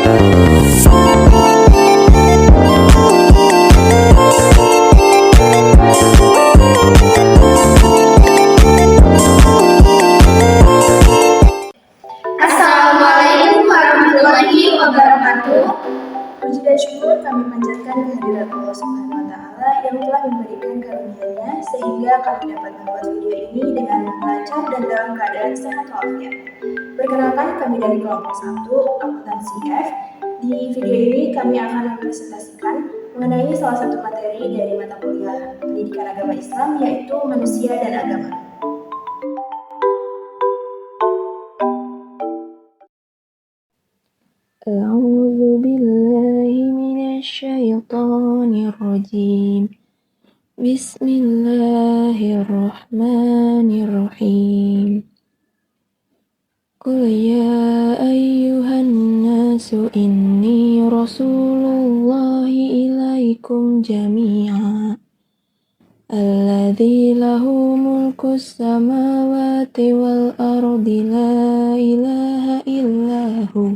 Assalamualaikum warahmatullahi wabarakatuh. Puji dan syukur kami panjatkan kehadirat Allah Subhanahu wa Ta'ala yang telah memberikan karunia-Nya sehingga kami dapat membuat video ini dengan lancar dan dalam keadaan sehat walafiat. Perkenalkan, kami dari kelompok 1 akuntansi F. Di video ini kami akan mempresentasikan mengenai salah satu materi dari mata kuliah Pendidikan Agama Islam, yaitu Manusia dan Agama. أعوذ بالله من الشيطان الرجيم بسم الله الرحمن الرحيم قل يا أيها الناس إني رسول الله إليكم جميعا الذي له ملك السماوات والأرض لا إله إلا هو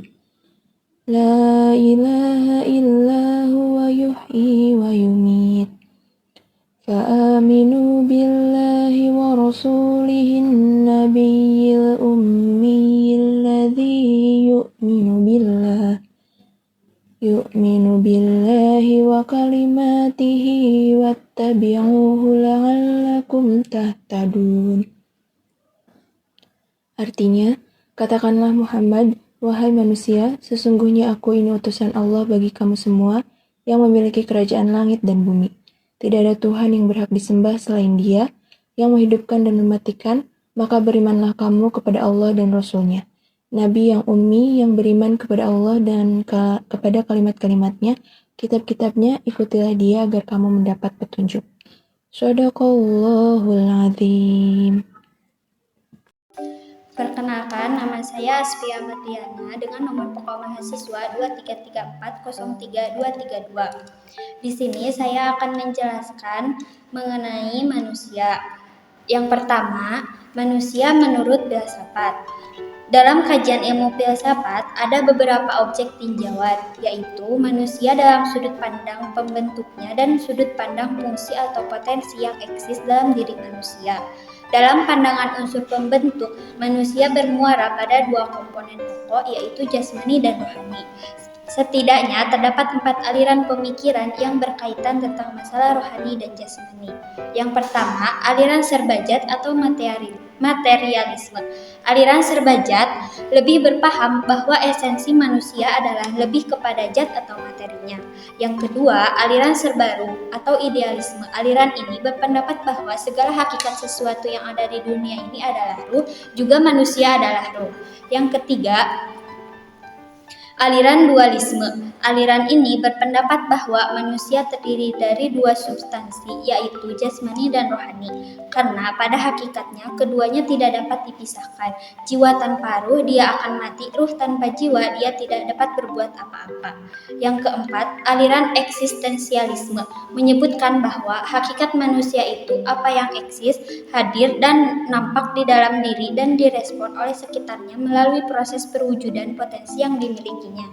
لا إله إلا هو يحيي ويميت فآمنوا بالله ورسوله النبي الأمي الذي يؤمن بالله وكلماته واتبعوه لعلكم تهتدون. Artinya, katakanlah Muhammad, wahai manusia, sesungguhnya aku ini utusan Allah bagi kamu semua yang memiliki kerajaan langit dan bumi. Tidak ada Tuhan yang berhak disembah selain Dia, yang menghidupkan dan mematikan, maka berimanlah kamu kepada Allah dan Rasul-Nya. Nabi yang ummi, yang beriman kepada Allah dan kepada kalimat-kalimatnya, kitab-kitabnya, ikutilah Dia agar kamu mendapat petunjuk. Shadaqallahul Azim. Perkenalkan, nama saya Asfia Mardiana dengan nomor pokok mahasiswa 233403232. Di sini saya akan menjelaskan mengenai manusia. Yang pertama, manusia menurut filsafat. Dalam kajian ilmu filsafat, ada beberapa objek tinjauan, yaitu manusia dalam sudut pandang pembentuknya dan sudut pandang fungsi atau potensi yang eksis dalam diri manusia. Dalam pandangan unsur pembentuk, manusia bermuara pada dua komponen pokok, yaitu jasmani dan rohani. Setidaknya terdapat 4 aliran pemikiran yang berkaitan tentang masalah rohani dan jasmani. Yang pertama, aliran serbajat atau materialisme. Aliran serbajat lebih berpaham bahwa esensi manusia adalah lebih kepada zat atau materinya. Yang kedua, aliran serbaru atau idealisme. Aliran ini berpendapat bahwa segala hakikat sesuatu yang ada di dunia ini adalah ruh, juga manusia adalah ruh. Yang ketiga, aliran dualisme. Aliran ini berpendapat bahwa manusia terdiri dari dua substansi, yaitu jasmani dan rohani. Karena pada hakikatnya keduanya tidak dapat dipisahkan. Jiwa tanpa ruh dia akan mati, ruh tanpa jiwa dia tidak dapat berbuat apa-apa. Yang keempat, aliran eksistensialisme menyebutkan bahwa hakikat manusia itu apa yang eksis, hadir dan nampak di dalam diri dan direspon oleh sekitarnya melalui proses perwujudan potensi yang dimilikinya.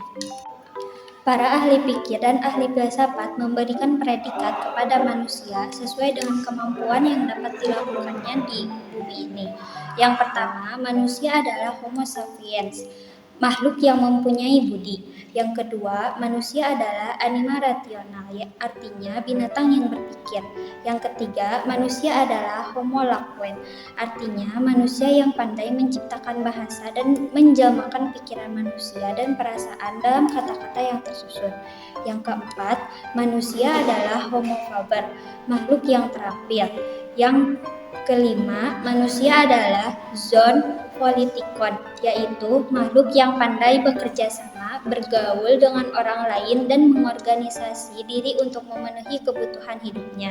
Para ahli pikir dan ahli filsafat memberikan predikat kepada manusia sesuai dengan kemampuan yang dapat dilakukannya di bumi ini. Yang pertama, manusia adalah Homo sapiens, makhluk yang mempunyai budi. Yang kedua, manusia adalah anima rasional, artinya binatang yang berpikir. Yang ketiga, manusia adalah homo loquens, artinya manusia yang pandai menciptakan bahasa dan menjelmakan pikiran manusia dan perasaan dalam kata-kata yang tersusun. Yang keempat, manusia adalah homo faber, makhluk yang terampil. Yang kelima, manusia adalah zoon politikon, yaitu makhluk yang pandai bekerja sama, bergaul dengan orang lain, dan mengorganisasi diri untuk memenuhi kebutuhan hidupnya.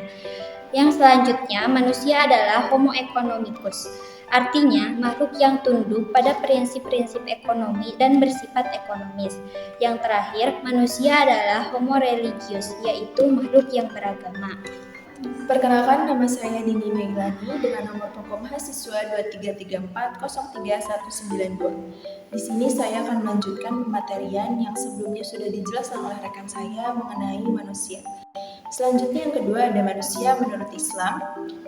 Yang selanjutnya, manusia adalah Homo economicus, artinya makhluk yang tunduk pada prinsip-prinsip ekonomi dan bersifat ekonomis. Yang terakhir, manusia adalah Homo religius, yaitu makhluk yang beragama. Perkenalkan, nama saya Dini Meglani dengan nomor pokok mahasiswa 2334031192. Di sini saya akan melanjutkan pematerian yang sebelumnya sudah dijelaskan oleh rekan saya mengenai manusia. Selanjutnya yang kedua ada manusia menurut Islam.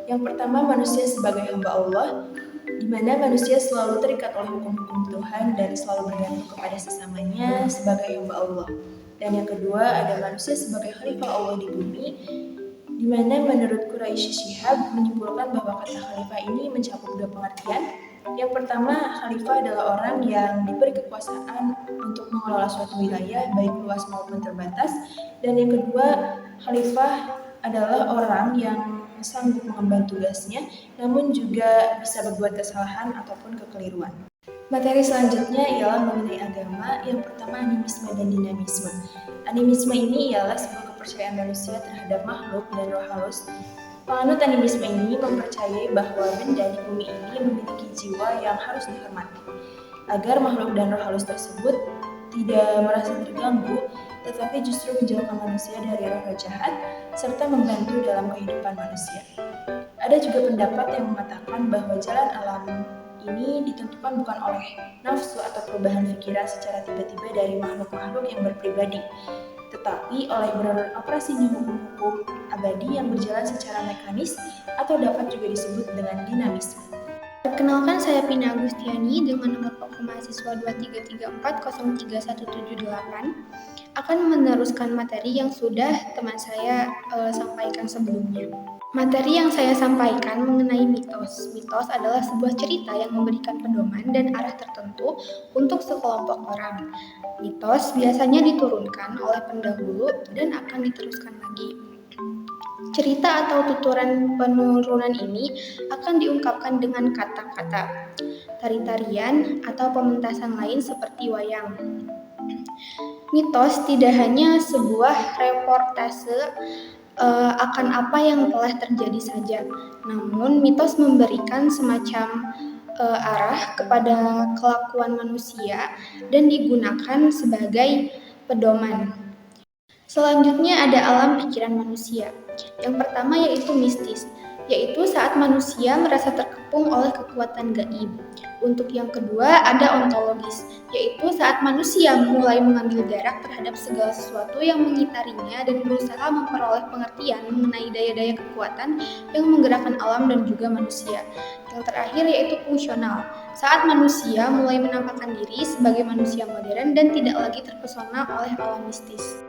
Yang pertama, manusia sebagai hamba Allah, di mana manusia selalu terikat oleh hukum-hukum Tuhan dan selalu bergantung kepada sesamanya sebagai hamba Allah. Dan yang kedua ada manusia sebagai khalifah Allah di bumi, di mana menurut Quraisy Shihab menyimpulkan bahwa kata khalifah ini mencakup dua pengertian. Yang pertama, khalifah adalah orang yang diberi kekuasaan untuk mengelola suatu wilayah baik luas maupun terbatas. Dan yang kedua, khalifah adalah orang yang sanggup mengemban tugasnya namun juga bisa berbuat kesalahan ataupun kekeliruan. Materi selanjutnya ialah mengenai agama. Yang pertama, animisme dan dinamisme. Animisme ini ialah sebuah kepercayaan manusia terhadap makhluk dan roh halus. Penganut animisme ini mempercayai bahwa benda di bumi ini memiliki jiwa yang harus dihormati, agar makhluk dan roh halus tersebut tidak merasa terganggu, tetapi justru menjauhkan manusia dari roh-roh jahat, serta membantu dalam kehidupan manusia. Ada juga pendapat yang mengatakan bahwa jalan alam ini ditentukan bukan oleh nafsu atau perubahan pikiran secara tiba-tiba dari makhluk-makhluk yang berpribadi, tetapi oleh beroperasinya hukum-hukum abadi yang berjalan secara mekanis atau dapat juga disebut dengan dinamisme. Perkenalkan, saya Pina Agustiani dengan nomor pokok mahasiswa 2334031178 akan meneruskan materi yang sudah teman saya sampaikan sebelumnya. Materi yang saya sampaikan mengenai mitos. Mitos adalah sebuah cerita yang memberikan pedoman dan arah tertentu untuk sekelompok orang. Mitos biasanya diturunkan oleh pendahulu dan akan diteruskan lagi. Cerita atau tuturan penurunan ini akan diungkapkan dengan kata-kata, tari-tarian, atau pementasan lain seperti wayang. Mitos tidak hanya sebuah reportase akan apa yang telah terjadi saja, namun mitos memberikan semacam arah kepada kelakuan manusia dan digunakan sebagai pedoman. Selanjutnya ada alam pikiran manusia. Yang pertama yaitu mistis, yaitu saat manusia merasa terkepung oleh kekuatan gaib. Untuk yang kedua ada ontologis, yaitu saat manusia mulai mengambil jarak terhadap segala sesuatu yang mengitarinya dan berusaha memperoleh pengertian mengenai daya-daya kekuatan yang menggerakkan alam dan juga manusia. Yang terakhir yaitu fungsional, saat manusia mulai menampakkan diri sebagai manusia modern dan tidak lagi terpesona oleh alam mistis.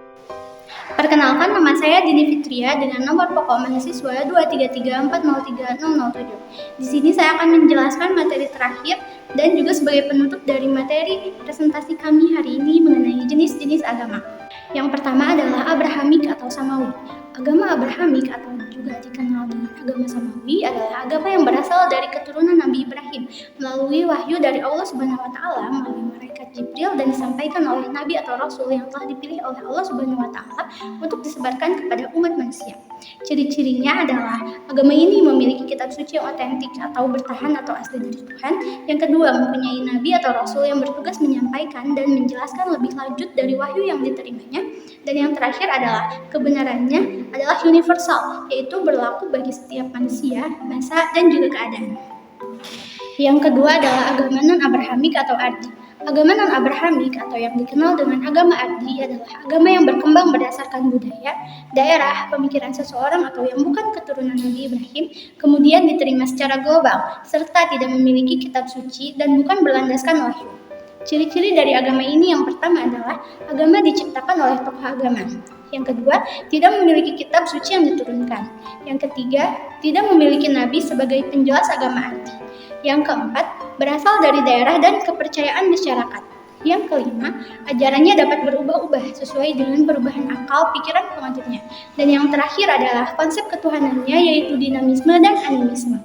Perkenalkan, nama saya Dini Fitria dengan nomor pokok mahasiswa 233403007. Di sini saya akan menjelaskan materi terakhir dan juga sebagai penutup dari materi presentasi kami hari ini mengenai jenis-jenis agama. Yang pertama adalah Abrahamik atau Samawi. Agama Abrahamik atau juga dikenal dengan agama Samawi adalah agama yang berasal dari keturunan Nabi Ibrahim melalui wahyu dari Allah Subhanahu wa taala melalui malaikat Jibril dan disampaikan oleh nabi atau rasul yang telah dipilih oleh Allah Subhanahu wa taala untuk disebarkan kepada umat manusia. Ciri-cirinya adalah agama ini memiliki kitab suci otentik atau bertahan atau asli dari Tuhan. Yang kedua, mempunyai nabi atau rasul yang bertugas menyampaikan dan menjelaskan lebih lanjut dari wahyu yang diterimanya. Dan yang terakhir adalah kebenarannya adalah universal, yaitu berlaku bagi setiap manusia, masa, dan juga keadaan. Yang kedua adalah agama non-Abrahamik atau Ardi. Agama non-Abrahamik atau yang dikenal dengan agama Ardi adalah agama yang berkembang berdasarkan budaya, daerah, pemikiran seseorang atau yang bukan keturunan Nabi Ibrahim, kemudian diterima secara global, serta tidak memiliki kitab suci dan bukan berlandaskan wahyu. Ciri-ciri dari agama ini yang pertama adalah agama diciptakan oleh tokoh agama. Yang kedua, tidak memiliki kitab suci yang diturunkan. Yang ketiga, tidak memiliki nabi sebagai penjelas agama Ardi. Yang keempat, berasal dari daerah dan kepercayaan masyarakat. Yang kelima, ajarannya dapat berubah-ubah sesuai dengan perubahan akal pikiran penganutnya. Dan yang terakhir adalah konsep ketuhanannya yaitu dinamisme dan animisme.